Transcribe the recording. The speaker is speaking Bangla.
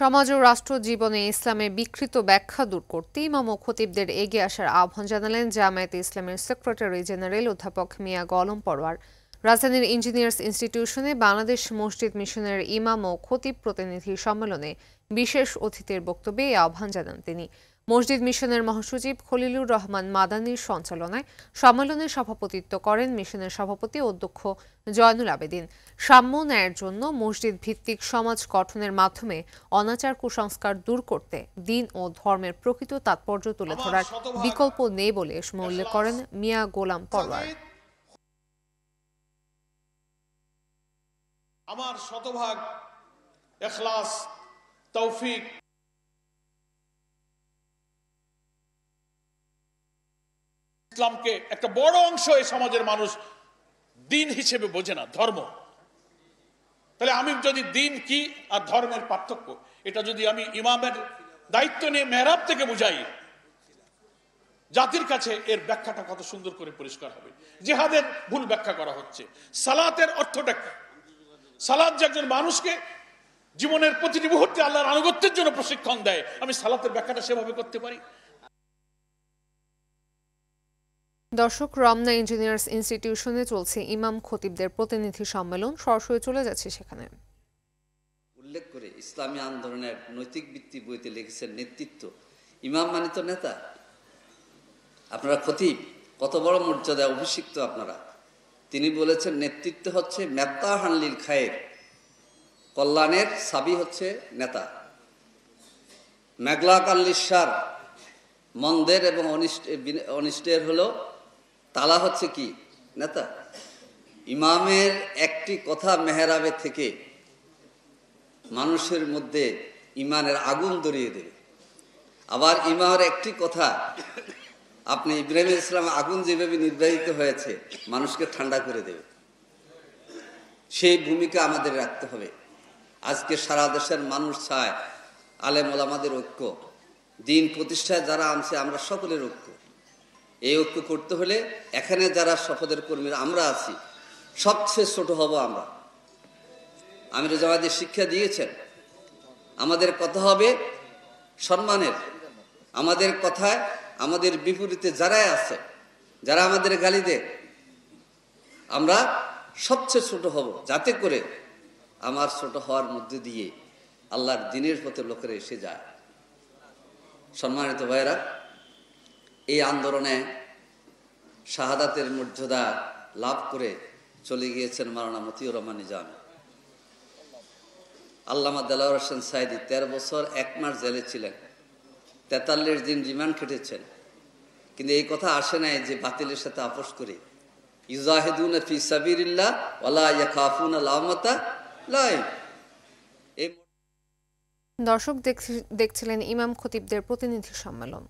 সমাজ ও রাষ্ট্র জীবনে ইসলামের বিকৃত ব্যাখ্যা দূর করতে ইমাম ও খতিবদের এগিয়ে আসার আহ্বান জানালেন জামায়াতে ইসলামের সেক্রেটারি জেনারেল অধ্যাপক মিয়া গোলাম পরোয়ার। রাজধানীর ইঞ্জিনিয়ার্স ইনস্টিটিউশনে বাংলাদেশ মসজিদ মিশনের ইমাম ও খতিব প্রতিনিধি সম্মেলনে বিশেষ অতিথির বক্তব্যে এই আহ্বান জানান তিনি। মসজিদ মিশনের মহাসচিব খলিলুর রহমান মাদানির সঞ্চালনায় সম্মেলনে সভাপতিত্ব করেন মিশনের সভাপতি অধ্যক্ষ জয়নুল আবেদিন। সাম্য ন্যায়ের জন্য মসজিদ ভিত্তিক সমাজ গঠনের মাধ্যমে অনাচার কুসংস্কার দূর করতে দিন ও ধর্মের প্রকৃত তাৎপর্য তুলে ধরার বিকল্প নেই বলে এ সময় উল্লেখ করেন মিয়া গোলাম পরোয়ার। আমার শতভাগ ইখলাস, তৌফিক, ইসলামকে একটা বড় অংশ এই সমাজের মানুষ দিন হিসেবে বোঝে না, ধর্ম। তাহলে আমি যদি দিন কি আর ধর্মের পার্থক্য, এটা যদি আমি ইমামের দায়িত্ব নিয়ে মেহরাব থেকে বুঝাই, জাতির কাছে এর ব্যাখ্যাটা কত সুন্দর করে পরিষ্কার হবে। জিহাদের ভুল ব্যাখ্যা করা হচ্ছে। সালাতের অর্থটা কি? সালাত যে একজন মানুষকে জীবনের প্রতিটি মুহূর্তে আল্লাহর আনুগত্যের জন্য প্রশিক্ষণ দেয়, আমি সালাতের ব্যাখ্যাটা সেভাবে করতে পারি। দর্শক, রমনা ইঞ্জিনিয়ার্স ইনস্টিটিউশনে চলছে ইমাম খতিবদের প্রতিনিধি সম্মেলন। সরাসরি চলে যাচ্ছে সেখানে। উল্লেখ করে ইসলামী আন্দোলনের নৈতিক ভিত্তি বইতে লিখেছেন নেতৃত্ব। ইমাম মানে তো নেতা। আপনারা খতিব, কত বড় মর্যাদায় অভিষিক্ত আপনারা। তিনি বলেছেন নেতৃত্ব হচ্ছে মেত্তা হানলিল খায়ের, কল্যাণের সাবি হচ্ছে নেতা। মেঘলা কাল্লিসার, মন্দের এবং অনিষ্টের হলো তালা হচ্ছে কি? নেতা। ইমামের একটি কথা মেহরাবে থেকে মানুষের মধ্যে ইমানের আগুন ধরিয়ে দেবে। আবার ইমামের একটি কথা, আপনি ইব্রাহিম ইসলাম আগুন যেভাবে নির্বাহিত হয়েছে মানুষকে ঠান্ডা করে দেবে। সেই ভূমিকা আমাদের রাখতে হবে। আজকে সারা দেশের মানুষ চায় আলেম ওলামাদের ঐক্য, দিন প্রতিষ্ঠায় যারা আনছে আমরা সকলের ঐক্য। এই ঐক্য করতে হলে এখানে যারা শপথের কর্মীরা আমরা আছি, সবচেয়ে ছোট হব আমরা। আমির জামায়াতের শিক্ষা দিয়েছেন আমাদের কথা হবে সম্মানের। আমাদের কথায় আমাদের বিপরীতে যারাই আছে, যারা আমাদের গালি দেয়, আমরা সবচেয়ে ছোট হব, যাতে করে আমার ছোট হওয়ার মধ্যে দিয়ে আল্লাহর দ্বীনের পথে লোকেরা এসে যায়। সম্মানিত ভাইয়েরা, এই আন্দোলনে শাহাদাতের মর্যাদা লাভ করে চলে গিয়েছেন মাওলানা মতিউর রহমান নিজামী। আল্লামা দেলাওয়ার হোসেন সাইদি 13 বছর 1 মাস জেলে ছিলেন, 43 দিন রিমান্ড খেটেছেন। কিন্তু এই কথা আসে নাই যে বাতিলের সাথে আপোষ করে। ইউজাহিদুনা ফি সাবিলিল্লাহ ওয়ালা ইয়াখাফুনা লাওমাতা লাইম। দর্শক, দেখছিলেন ইমাম খতিবদের প্রতিনিধি সম্মেলন।